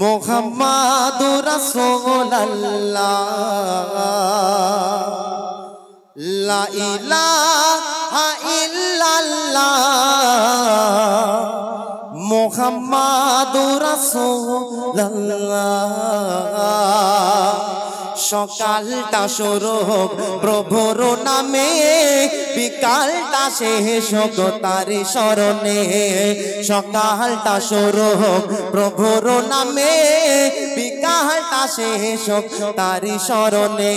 মুহাম্মাদুর রাসূলুল্লাহ লা ইলাহা ইল্লাল্লাহ মুহাম্মাদুর রাসূলুল্লাহ। সকালটা শুরু হোক প্রভুর নামে, বিকালটা শেষ হোক তার শরণে। সকালটা শুরু হোক প্রভুর নামে, বিকালটা শেষ হোক তার শরণে।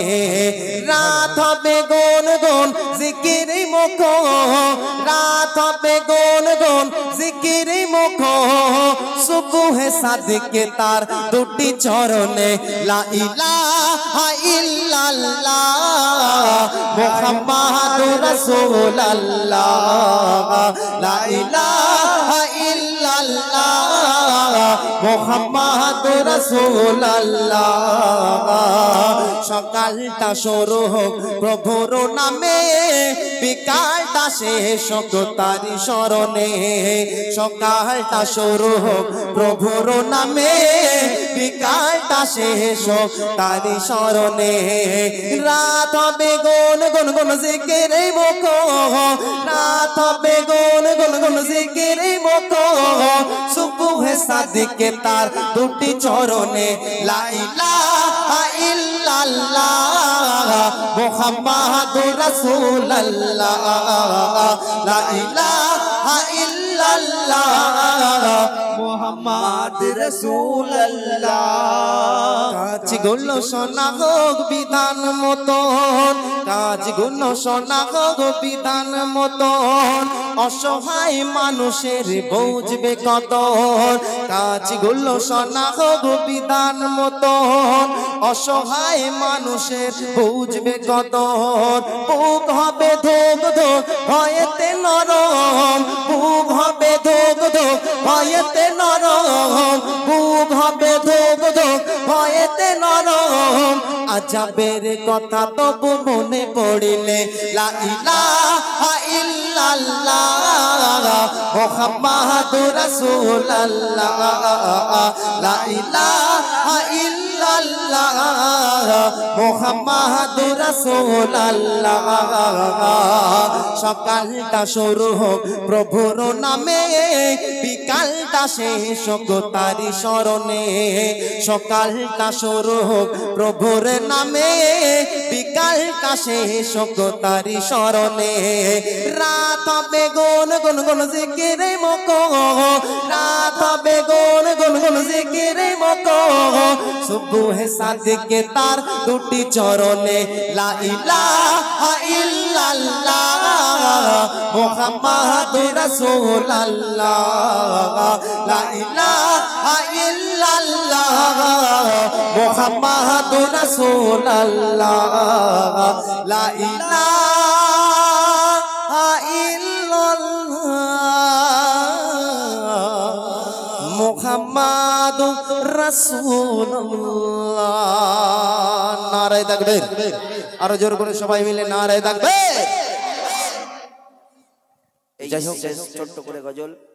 রাত হবে গুন গুন জিকির মুখ, রাত হবে গুন গুন জিকির মুখ। সুবহে সাদিকে তার দুটি চরণে। লা ইলাহা ইল্লাল্লাহ মুহাম্মাদুর রাসূলুল্লাহ লা ইলাহা ইল্লাল্লাহ মুহাম্মাদুর রাসূলুল্লাহ। সকালটা শুরু হোক প্রভুর নামে, বিকালটা শেষ হোক তার শরণে। সকালটা শুরু হোক প্রভুর নামে, বিকালটা শেষ হোক তার শরণে। রাত হবে গুন গুন গুন জিকির মুখ, রাত হবে গুন গুন গুন জিকির মুখ। সুবহে সাদিকে তার দুটি চরণে। লা ইলাহা ইল্লাল্লাহ মুহাম্মাদুর রাসূলুল্লাহ লা ইলাহা ইল্লাল্লাহ মুহাম্মাদুর রাসূলুল্লাহ। কাজগুলো শোনা হোক বিধান মতন, কাজগুলো শোনা হোক বিধান মতন। অসহায় মানুষের বুঝবে কদর, কাজগুলো শোনা হোক বিধান মতন। অসহায় মানুষের বুঝবে কদর। বুক হবে ধোক ধোক ভয়েতে নরম, বুক হবে ধোক ধোক ভয়েতে নরম, বুক হবে ধোক ধোক ভয়েতে নরম। আজাবের কথা তবু মনে পড়িলে। লা ইলাহা ইল্লাল্লাহ মুহাম্মাদুর রাসূলুল্লাহ লা ইলাহা ইল্লাল্লাহ মুহাম্মাদুর রাসূলুল্লাহ। সকালটা শুরু হোক প্রভুর নামে, বিকালটা শেষ হোক তার শরণে। সকালটা শুরু হোক প্রভুর নামে, বিকালটা শেষ হোক তার শরণে। রাত হবে গুন গুন গুন জিকির মুখ, রাত হবে গুন গুন গুন জিকির মুখ। সুবহে সাদিকে তার দুটি চরণে। লা ইলাহা ইল্লাল্লাহ মুহাম্মাদুর রাসূলুল্লাহ লা ইলাহা ইল্লাল্লাহ মুহাম্মাদুর রাসূলুল্লাহ লা ইলাহা ইল্লাল্লাহ মুহাম্মাদুর রাসূলুল্লাহ। নারায়ে তাকবীর, আরো জোর করে সবাই মিলে নারায়ে তাকবীর। যাই হোক ছোট্ট করে গজল।